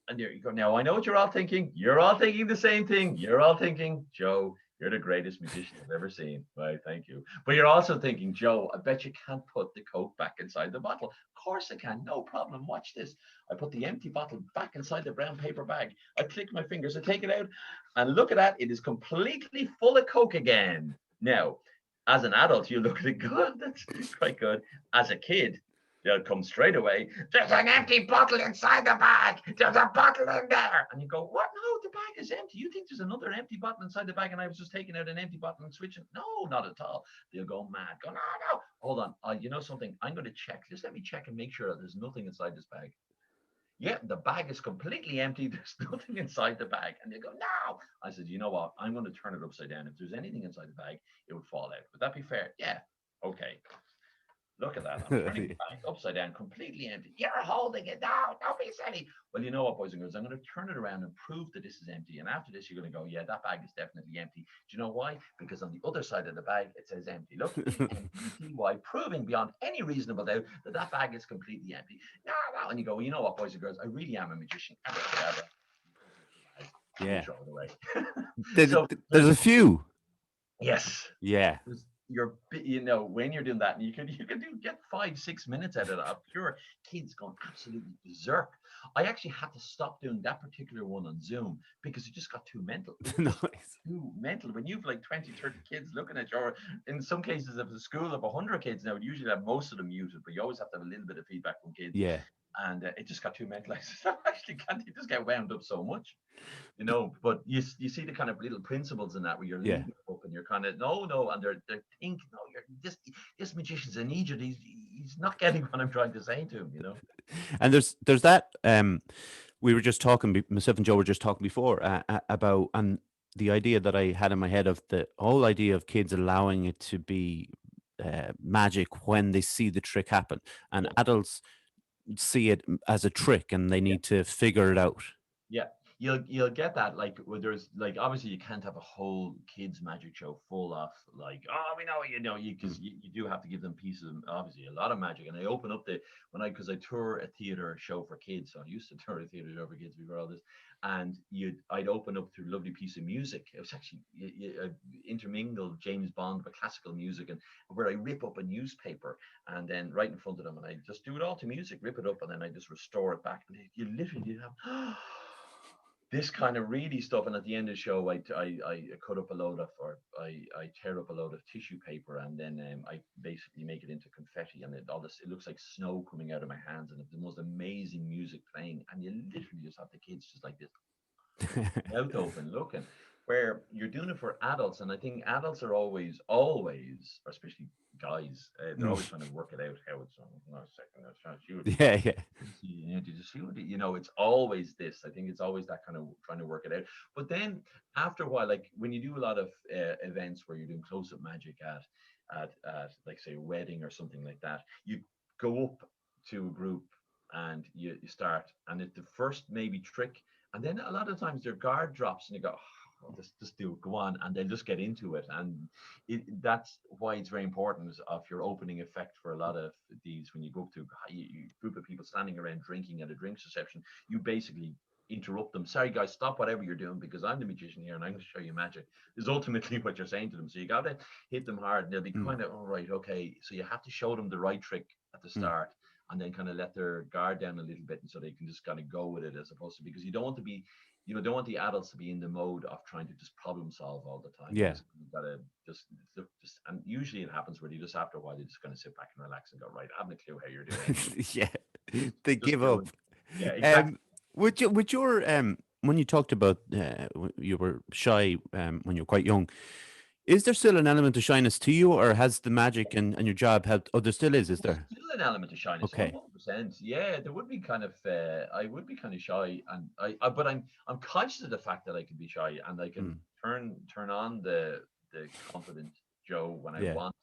and there you go. Now I know what you're all thinking. You're all thinking the same thing. You're all thinking, Joe, You're the greatest magician I've ever seen. Right, thank you. But you're also thinking, Joe, I bet you can't put the Coke back inside the bottle. Of course I can. No problem. Watch this. I put the empty bottle back inside the brown paper bag. I click my fingers, I take it out, and look at that. It is completely full of Coke again. Now, as an adult, you look at it good. That's quite good. As a kid, they'll come straight away. There's an empty bottle inside the bag. There's a bottle in there. And you go, what? No, the bag is empty. You think there's another empty bottle inside the bag and I was just taking out an empty bottle and switching? No, not at all. They'll go mad. Go, no, no. Hold on. You know something? I'm going to check. Just let me check and make sure that there's nothing inside this bag. Yeah, the bag is completely empty. There's nothing inside the bag. And they go, no. I said, you know what? I'm going to turn it upside down. If there's anything inside the bag, it would fall out. Would that be fair? Yeah. Okay. Look at that. I'm turning the bag upside down, completely empty. You're holding it. No, don't be silly. Well, you know what, boys and girls? I'm going to turn it around and prove that this is empty. And after this, you're going to go, yeah, that bag is definitely empty. Do you know why? Because on the other side of the bag, it says empty. Look, E-M-P-T-Y, proving beyond any reasonable doubt that that bag is completely empty. No, no. And you go, well, you know what, boys and girls? I really am a magician. You Yeah. throw it away. So There's a few. yes, Yeah. you're when you're doing that, and you can do get 5-6 minutes out of that pure kids going absolutely berserk. I actually had to stop doing that particular one on Zoom because it just got too mental. It was just Nice. too mental when you've like 20-30 kids looking at you, or in some cases if it's a school of 100 kids now, usually have most of them muted, but you always have to have a little bit of feedback from kids. Yeah. And it just got too mental. I said, I actually can't. You just get wound up so much, but you see the kind of little principles in that where you're Yeah. leading up and you're kind of no, and they're thinking, no, you're this magician's an idiot. He's not getting what I'm trying to say to him. And there's that we were just talking myself and Joe were just talking before about and the idea that I had in my head of the whole idea of kids allowing it to be magic when they see the trick happen, and Yeah, adults see it as a trick and they yeah. need to figure it out. Yeah, you'll get that like where there's like obviously you can't have a whole kids magic show full of like oh we know you Mm. because you do have to give them pieces of obviously a lot of magic and I open up the when I because I tour a theater show for kids so I used to tour a theater show for kids before all this and I'd open up through a lovely piece of music it was actually intermingled James Bond with classical music and where I rip up a newspaper and then right in front of them and I just do it all to music rip it up and then I just restore it back and you literally have this kind of really stuff. And at the end of the show, I cut up a load of, or I tear up a load of tissue paper, and then I basically make it into confetti, and all this. It looks like snow coming out of my hands, and it's the most amazing music playing, and you literally just have the kids just like this, mouth open, looking. Where you're doing it for adults, and I think adults are always, or especially guys, they're Mm. always trying to work it out how it's. No, a second, that's trying to shoot. Yeah, yeah. Did you see what it's always this. I think it's always that kind of trying to work it out. But then after a while, like when you do a lot of events where you're doing close-up magic at like say a wedding or something like that, you go up to a group and you start, and it's the first maybe trick, and then a lot of times their guard drops and you go. Oh, just do it, go on, and they'll just get into it, and that's why it's very important of your opening effect for a lot of these when you go up to a group of people standing around drinking at a drinks reception you basically interrupt them sorry guys stop whatever you're doing because I'm the magician here and I'm going to show you magic is ultimately what you're saying to them so you got to hit them hard and they'll be Mm. kind of all right okay so you have to show them the right trick at the Mm. start and then kind of let their guard down a little bit and so they can just kind of go with it as opposed to because you don't want to be don't want the adults to be in the mode of trying to just problem solve all the time. Yeah. You gotta just, and usually it happens where you just after a while you're just gonna sit back and relax and go, right, I haven't a clue how you're doing. Yeah. They Just give do up. it. Yeah, exactly. Um, with your when you talked about you were shy when you were quite young, is there still an element of shyness to you, or has the magic and your job helped? Oh, there still is There's there? still an element of shyness, Okay. 100%. Yeah, there would be kind of I would be kind of shy, and but I'm conscious of the fact that I can be shy, and I can Mm. turn on the confident Joe when I Yeah. want.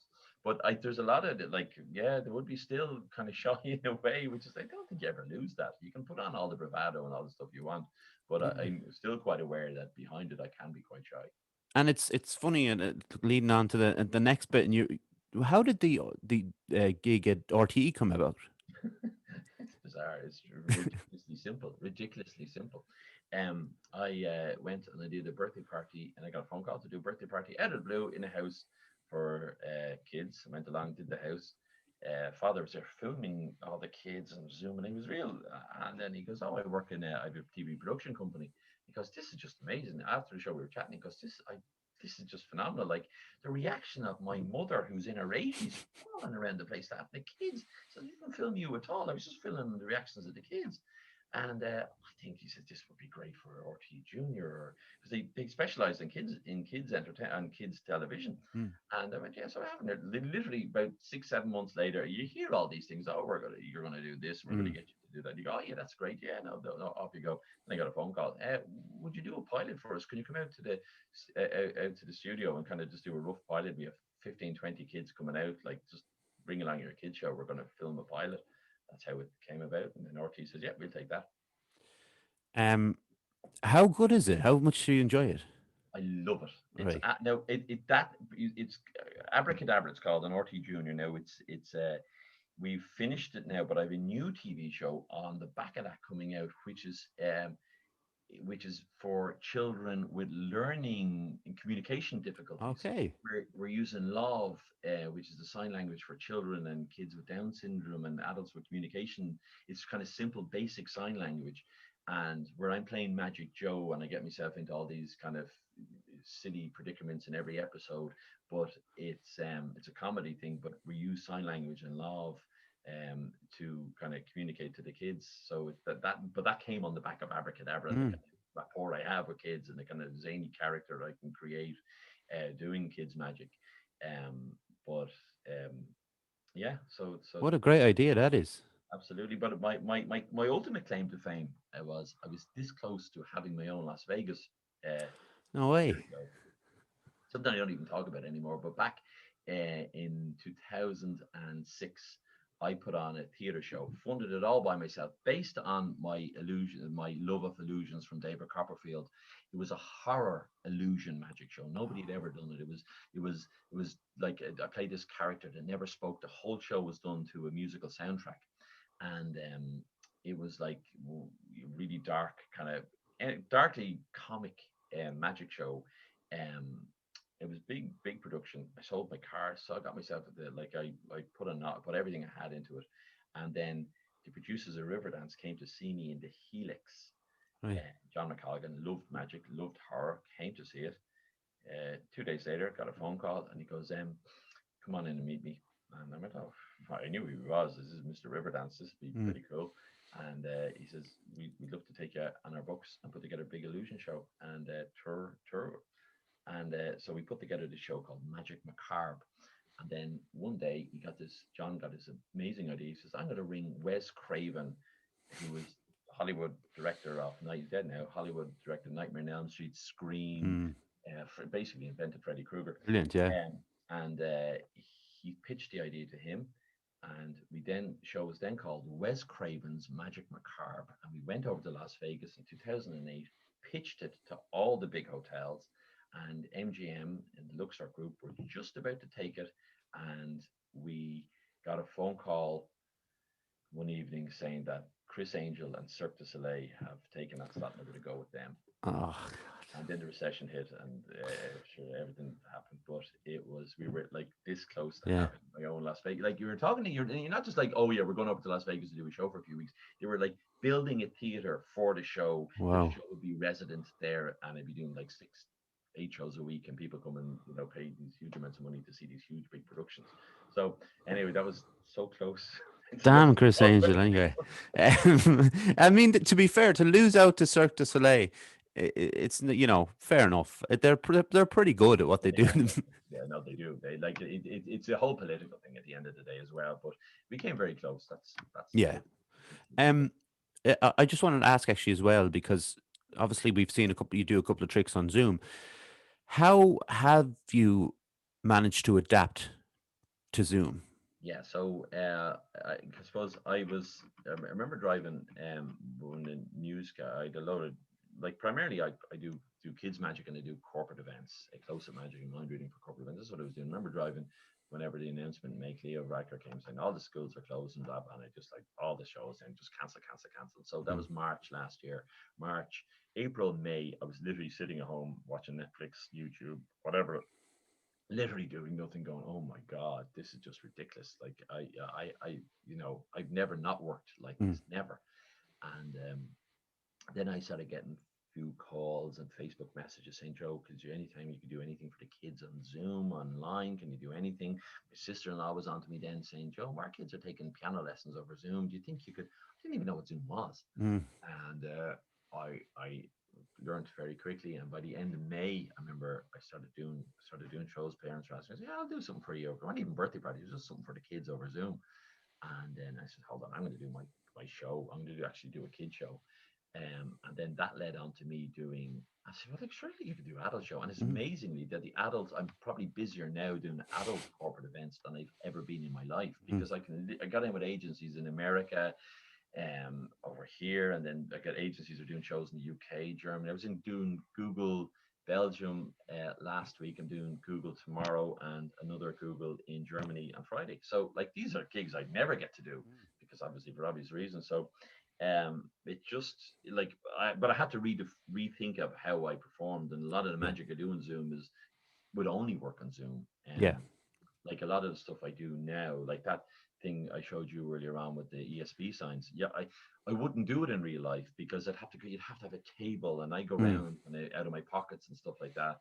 But there's a lot of it, like yeah, there would be still kind of shy in a way, which is I don't think you ever lose that. You can put on all the bravado and all the stuff you want, but I'm still quite aware that behind it I can be quite shy. And it's funny, and leading on to the next bit, and how did the gig at RTE come about? It's bizarre. It's ridiculously simple. Ridiculously simple. I went and I did a birthday party, and I got a phone call to do a birthday party out of the blue in a house for kids. I went along, did the house. Father was there filming all the kids and zooming. He was real. And then he goes, "Oh, I work in I have a TV production company." He goes, "This is just amazing." After the show, we were chatting. He goes, this is just phenomenal. Like the reaction of my mother, who's in her 80s, crawling around the place, that the kids. So I didn't film you at all. I was just filming the reactions of the kids. And I think he said this would be great for RT Junior, because they specialize in kids entertain and kids television. Mm. And I went, yeah, so I haven't. Literally about 6 7 months later, you hear all these things. Oh, you're gonna do this. We're gonna Mm. get you to do that. You go, oh yeah, that's great. Yeah, no, no, no, off you go. And I got a phone call. Would you do a pilot for us? Can you come out to the out to the studio and kind of just do a rough pilot? We have 15 20 kids coming out. Like just bring along your kid show. We're gonna film a pilot. That's how it came about. And then RT says, yeah, we'll take that. Um, how good is it? How much do you enjoy it? I love it. It's Right. no, it's Abracadabra. It's called an RT Junior now. We've finished it now, but I have a new TV show on the back of that coming out, which is for children with learning and communication difficulties. Okay. We're using LOV, which is the sign language for children and kids with Down syndrome and adults with communication. It's kind of simple, basic sign language. And where I'm playing Magic Joe, and I get myself into all these kind of silly predicaments in every episode, but it's a comedy thing. But we use sign language and LOV to kind of communicate to the kids. So but that came on the back of Abracadabra and the Mm. kind of rapport I have with kids and the kind of zany character I can create doing kids magic. But yeah, so What a great idea that is. absolutely. But my ultimate claim to fame was I was this close to having my own Las Vegas No theater way. show. Something I don't even talk about anymore. But back in 2006, I put on a theatre show, funded it all by myself, based on my love of illusions from David Copperfield. It was a horror illusion magic show. Nobody had ever done it. It was like I played this character that never spoke. The whole show was done to a musical soundtrack, and it was like really dark, kind of darkly comic magic show. Um, it was big production. I sold my car, so I got myself at the like I put everything I had into it, and then the producers of Riverdance came to see me in the Helix. Right. John McColgan loved magic, loved horror, came to see it. 2 days later, got a phone call, and he goes, "Come on in and meet me." And I went, "Oh, I knew who he was. This is Mr. Riverdance. This would be Mm. pretty cool." And he says, "We'd love to take you on our books and put together a big illusion show and tour." And so we put together this show called Magic Macabre. And then one day John got this amazing idea. He says, I'm going to ring Wes Craven, who was Hollywood director of Night, he's dead now, Hollywood director of Nightmare on Elm Street, Scream, Mm. basically invented Freddy Krueger. Brilliant. Yeah. And he pitched the idea to him. And show was then called Wes Craven's Magic Macabre. And we went over to Las Vegas in 2008, pitched it to all the big hotels, and MGM and the Luxor Group were just about to take it, and we got a phone call one evening saying that Chris Angel and Cirque du Soleil have taken that slot and they're going to go with them. Oh. And then the recession hit, and sure everything happened. But we were like this close to Yeah. having my own Las Vegas. Like you were talking to you're not just like, oh yeah, we're going up to Las Vegas to do a show for a few weeks. They were like building a theater for the show. The Wow. show would be resident there, and it'd be doing like 8 shows a week, and people come and pay these huge amounts of money to see these huge big productions. So anyway, that was so close. Damn, Chris Angel. Anyway, I mean, to be fair, to lose out to Cirque du Soleil, it's fair enough. They're pretty good at what they do. Yeah, yeah, no, they do. They like it's a whole political thing at the end of the day as well. But we came very close. That's Yeah. I just wanted to ask actually as well, because obviously we've seen you do a couple of tricks on Zoom. How have you managed to adapt to Zoom? Yeah. So I suppose I remember driving when the news guy. I loaded like primarily I do kids magic and I do corporate events, close up magic and mind reading for corporate events. That's what I was doing. I remember driving whenever the announcement made Leo Racker came saying all the schools are closed and blah, blah, and I just like all the shows and just cancel, cancel, cancel. So that Mm. was March last year. March, April, May, I was literally sitting at home watching Netflix, YouTube, whatever, literally doing nothing, going, oh my God, this is just ridiculous. Like I've never not worked like Mm. this, never. And then I started getting few calls and Facebook messages saying, Joe, could you anytime you could do anything for the kids on Zoom, online? Can you do anything? My sister-in-law was on to me then saying, Joe, our kids are taking piano lessons over Zoom. Do you think you could? I didn't even know what Zoom was. Mm. And I learned very quickly. And by the end of May, I remember I started doing shows, parents were asking, I said, yeah, I'll do something for you. Not even birthday parties, just something for the kids over Zoom. And then I said, hold on, I'm going to do my show. I'm going to actually do a kid show. And then that led on to me doing. I said, well, like, surely you could do adult show. And it's Mm. amazingly that the adults, I'm probably busier now doing adult corporate events than I've ever been in my life, Mm. because I got in with agencies in America, over here, and then I got agencies who are doing shows in the UK, Germany. I was in doing Google Belgium last week. I'm doing Google tomorrow and another Google in Germany on Friday. So like these are gigs I never get to do because obviously for obvious reasons. So it just like but I had to rethink of how I performed, and a lot of the Yeah. magic I do in Zoom is would only work on Zoom. Yeah. Like a lot of the stuff I do now, like that thing I showed you earlier on with the ESB signs. Yeah, I wouldn't do it in real life because you'd have to have a table, and I go Mm. around and out of my pockets and stuff like that.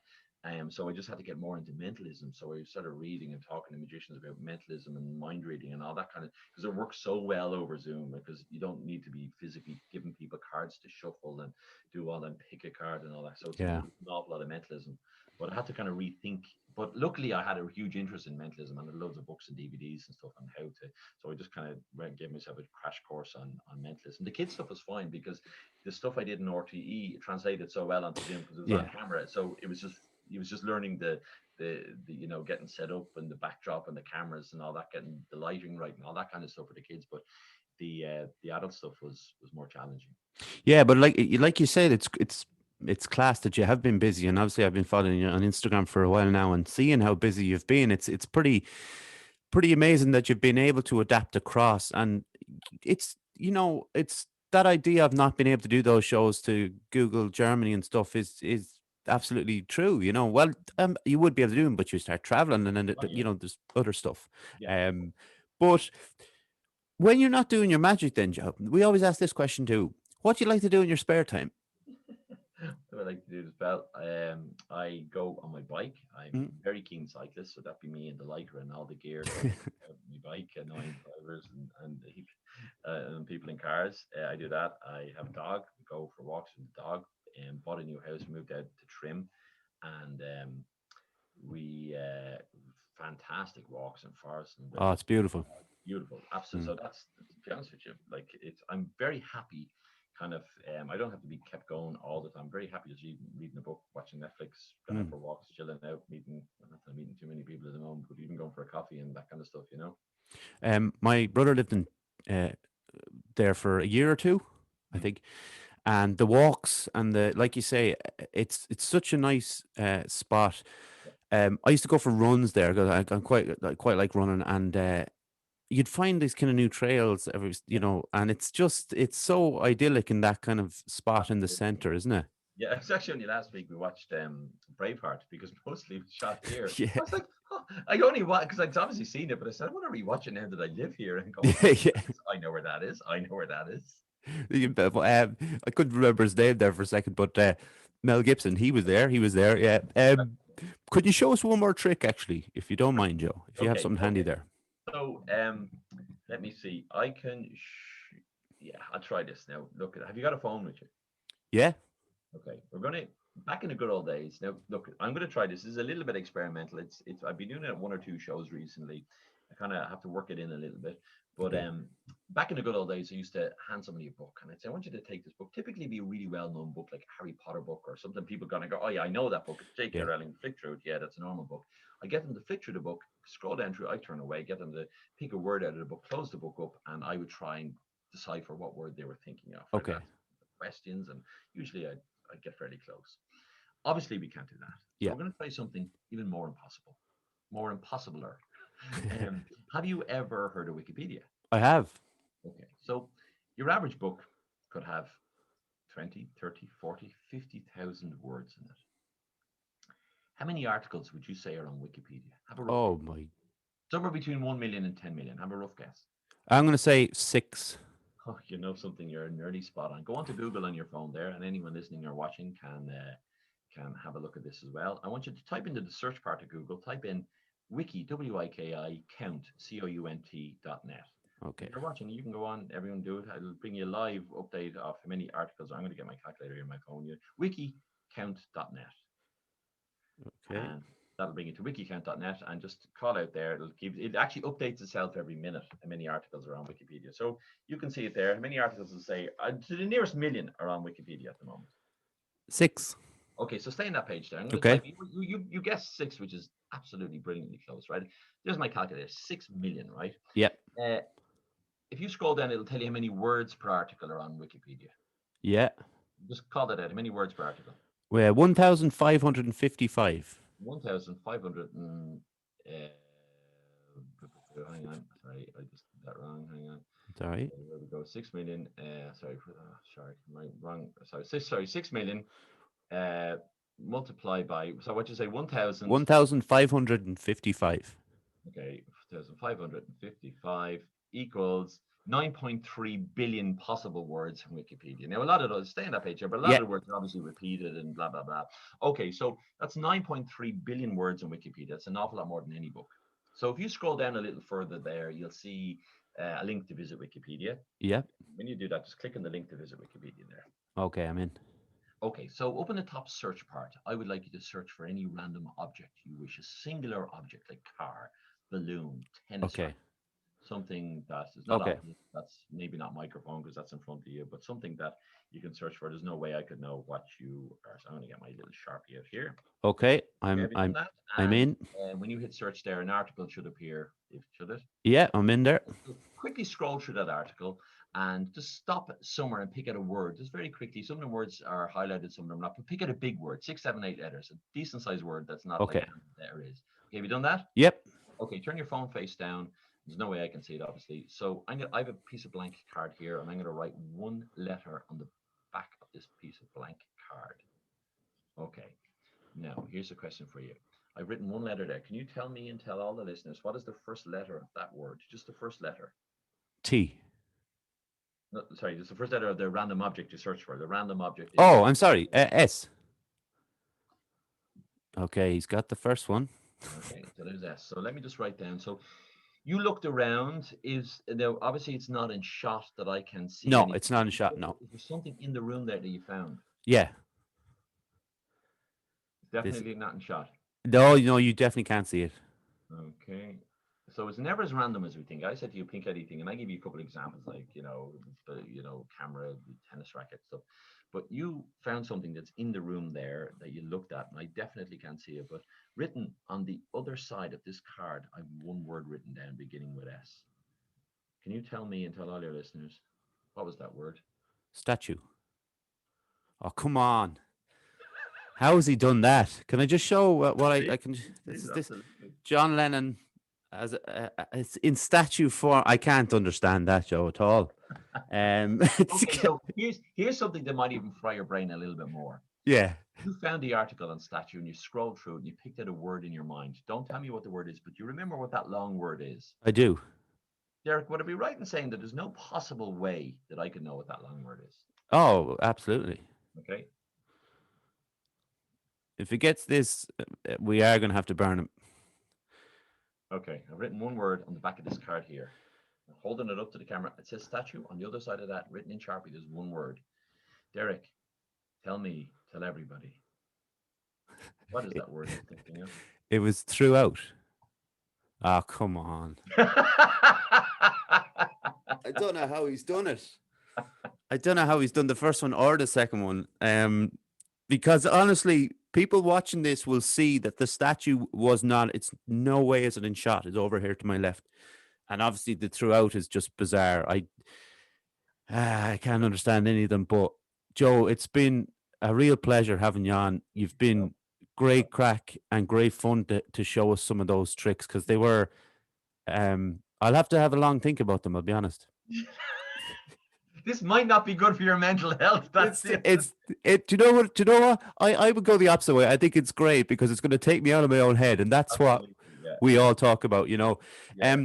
So I just had to get more into mentalism. So I started reading and talking to magicians about mentalism and mind reading and all that kind of, because it works so well over Zoom, because you don't need to be physically giving people cards to shuffle and do all that, pick a card and all that. So it's Yeah. an awful lot of mentalism. But I had to kind of rethink. But luckily, I had a huge interest in mentalism and loads of books and DVDs and stuff on how to. So I just kind of gave myself a crash course on mentalism. The kids stuff was fine because the stuff I did in RTE translated so well onto Zoom because it was on Yeah. camera. So it was just learning the getting set up and the backdrop and the cameras and all that, getting the lighting right and all that kind of stuff for the kids. But the adult stuff was more challenging. Yeah, but like you said, it's class that you have been busy, and obviously I've been following you on Instagram for a while now, and seeing how busy you've been, it's pretty amazing that you've been able to adapt across. And it's that idea of not being able to do those shows to Google Germany and stuff is absolutely true. Well, you would be able to do them, but you start traveling, and then Oh yeah, there's other stuff. yeah. Um, but when you're not doing your magic, then Joe, we always ask this question too: what do you like to do in your spare time? What I like to do as well. I go on my bike. I'm Mm. very keen cyclist, so that'd be me in the Lycra and all the gear going my bike, annoying drivers and people in cars. I do that. I have a dog. We go for walks with the dog. And bought a new house. Moved out to Trim, and we fantastic walks in forest and Oh, rivers. it's beautiful. Beautiful, absolutely. Mm. So that's, to be honest with you, like I'm very happy. Kind of, I don't have to be kept going all the time. I'm very happy just reading a book, watching Netflix, going out Mm. for walks, chilling out, meeting. I'm not meeting too many people at the moment, but even going for a coffee and that kind of stuff. My brother lived in uh, there for a year or two, I Mm. think, and the walks and the like you say, it's such a nice spot. Yeah, I used to go for runs there because I quite like running, and you'd find these kind of new trails yeah, and it's so idyllic in that kind of spot in the absolutely. center, isn't it? Yeah, it was actually only last week we watched Braveheart because mostly it was shot here. Yeah, I was like, oh, I only watch because I'd obviously seen it, but I said I want to rewatch it now that I live here and going, yeah, yeah. I know where that is. I know where that is. I couldn't remember his name there for a second, but Mel Gibson, he was there. He was there. Yeah. Could you show us one more trick, actually, if you don't mind, Joe? If you have Okay, something handy okay. there. So let me see. I can. Yeah, I'll try this now. Look, have you got a phone with you? Yeah. Okay, we're gonna back in the good old days. Now, look, I'm gonna try this. This is a little bit experimental. It's. I've been doing it at one or two shows recently. I kind of have to work it in a little bit. But Okay. back in the good old days, I used to hand somebody a book, and I'd say, "I want you to take this book." Typically, be a really well-known book, like a Harry Potter book or something. People gonna go, "Oh yeah, I know that book. It's J.K. Yeah. Rowling." Flick through it. Yeah, that's a normal book. I get them to flick through the book, scroll down through. I turn away, get them to pick a word out of the book, close the book up, and I would try and decipher what word they were thinking of. I'd Okay. ask questions, and usually I get fairly close. Obviously, we can't do that. So Yeah. we're going to try something even more impossible, more impossibler. Have you ever heard of Wikipedia? I have. Okay, so your average book could have 20, 30, 40, 50,000 words in it. How many articles would you say are on Wikipedia? Have a rough guess. Oh my. Somewhere between 1 million and 10 million. Have a rough guess. I'm going to say 6. Oh, you know something, you're nearly spot on. Go on to Google on your phone there, and anyone listening or watching can have a look at this as well. I want you to type into the search part of Google, type in wiki, W-I-K-I, count, C-O-U-N-T.net. Okay. If you're watching, you can go on, everyone do it. I'll bring you a live update of how many articles. I'm going to get my calculator here on my phone. Wiki count.net. Okay. And that'll bring you to wikicount.net and just call out there. It actually updates itself every minute how many articles are on Wikipedia. So you can see it there. How many articles will say to the nearest million are on Wikipedia at the moment? 6. Okay, so stay on that page there. I'm going to Okay. type you guessed 6, which is absolutely brilliantly close, right? There's my calculator, 6 million, right? Yep. If you scroll down, it'll tell you how many words per article are on Wikipedia. Yeah. Just call that out. How many words per article? Well, 1,555. 1,500 and hang on, sorry, I just did that wrong. Hang on. It's all right. There we go. 6 million. Sorry, my wrong. Sorry, 6 million. Multiplied by. So what you say? 1,000. 1,555. Okay, 1,555 equals 9.3 billion possible words from Wikipedia. Now, a lot of those stay on that page here, but a lot Yeah. of the words are obviously repeated and blah, blah, blah. Okay, so that's 9.3 billion words in Wikipedia. That's an awful lot more than any book. So if you scroll down a little further there, you'll see a link to visit Wikipedia. Yeah. When you do that, just click on the link to visit Wikipedia there. Okay, I'm in. Okay, so open the top search part. I would like you to search for any random object you wish, a singular object like car, balloon, tennis Okay. racket, something that is not Okay. obvious. That's maybe not microphone because that's in front of you, but something that you can search for. There's no way I could know what you are. So I'm going to get my little Sharpie out here. Okay. Okay, I'm have you done I'm that? I'm And in. when you hit search there, an article should appear. If should it? Yeah, I'm in there. So quickly scroll through that article and just stop somewhere and pick out a word. Just very quickly. Some of the words are highlighted, some of them not. But pick out a big word, 6, 7, 8 letters, a decent sized word that's not like Okay. there is. Okay, have you done that? Yep. Okay, turn your phone face down. There's no way I can see it, obviously. So I have a piece of blank card here, and I'm going to write one letter on the back of this piece of blank card. Okay. Now, here's a question for you. I've written one letter there. Can you tell me and tell all the listeners what is the first letter of that word? Just the first letter. T. No, sorry, it's the first letter of the random object you search for. The random object is. Oh, I'm sorry. S. Okay, he's got the first one. Okay, so there's S. So let me just write down. So you looked around. Is now obviously it's not in shot that I can see. No, anything. it's not in shot. No. Is there something in the room there that you found? Yeah. Definitely not in shot. No, you definitely can't see it. Okay. So it's never as random as we think. I said to you, pick anything, and I give you a couple of examples, like camera, tennis racket stuff. But you found something that's in the room there that you looked at, and I definitely can't see it. But written on the other side of this card, I've one word written down beginning with S. Can you tell me and tell all your listeners what was that word? Statue. Oh, come on. How has he done that? Can I just show what I can? This John Lennon as it's in statue form. I can't understand that, Joe, at all. Okay, so here's something that might even fry your brain a little bit more. Yeah. You found the article on statue and you scrolled through it and you picked out a word in your mind. Don't tell me what the word is, but you remember what that long word is. I do. Derek, would I be right in saying that there's no possible way that I could know what that long word is? Oh, absolutely. Okay. If he gets this, we are going to have to burn him. Okay, I've written one word on the back of this card here. I'm holding it up to the camera. It says statue. On the other side of that, written in Sharpie, there's one word. Derek, tell everybody. What is that word you're thinking of? It was throughout. Oh, come on. I don't know how he's done it. I don't know how he's done the first one or the second one. Because honestly, people watching this will see that the statue was not, it's no way is it in shot. It's over here to my left. And obviously the throughout is just bizarre. I can't understand any of them. But Joe, it's been a real pleasure having you on. You've been great crack and great fun to show us some of those tricks because they were I'll have to have a long think about them, I'll be honest. This might not be good for your mental health. That's Do you know what? Do you know what? I would go the opposite way. I think it's great because it's going to take me out of my own head, and that's what Absolutely, yeah, we all talk about. yeah.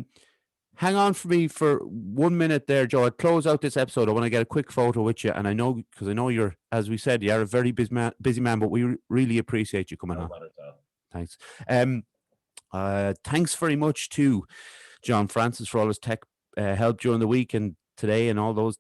Hang on for me for 1 minute there, Joe. I'll close out this episode. I want to get a quick photo with you, and I know because I know you're, as we said, you're a very busy man, but we really appreciate you coming No on. matter at all. Thanks. Thanks very much to John Francis for all his tech help during the week and today and all those,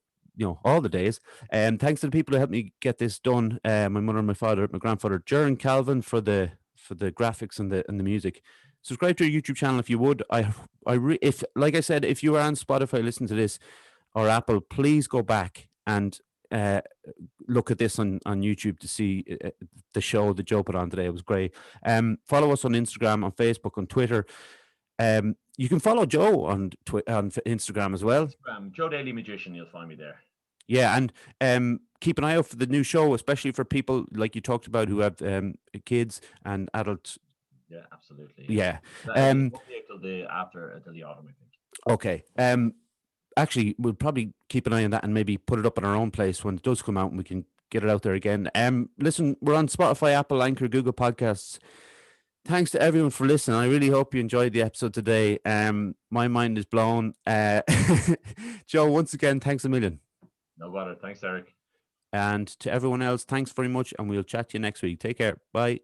all the days. And thanks to the people who helped me get this done. My mother and my father, my grandfather, Jaron Calvin for the graphics and the music. Subscribe to our YouTube channel if you would. If like I said, if you are on Spotify, listen to this, or Apple, please go back and look at this on YouTube to see the show that Joe put on today. It was great. Follow us on Instagram, on Facebook, on Twitter. You can follow Joe on Instagram as well. Instagram, Joe Daly Magician. You'll find me there. Yeah, and keep an eye out for the new show, especially for people like you talked about who have kids and adults. Yeah, absolutely. Yeah. Won't be till the autumn, I think. Okay. Actually, we'll probably keep an eye on that and maybe put it up on our own place when it does come out, and we can get it out there again. Listen, we're on Spotify, Apple, Anchor, Google Podcasts. Thanks to everyone for listening. I really hope you enjoyed the episode today. My mind is blown. Joe, once again, thanks a million. No bother. Thanks, Eric. And to everyone else, thanks very much, and we'll chat to you next week. Take care. Bye.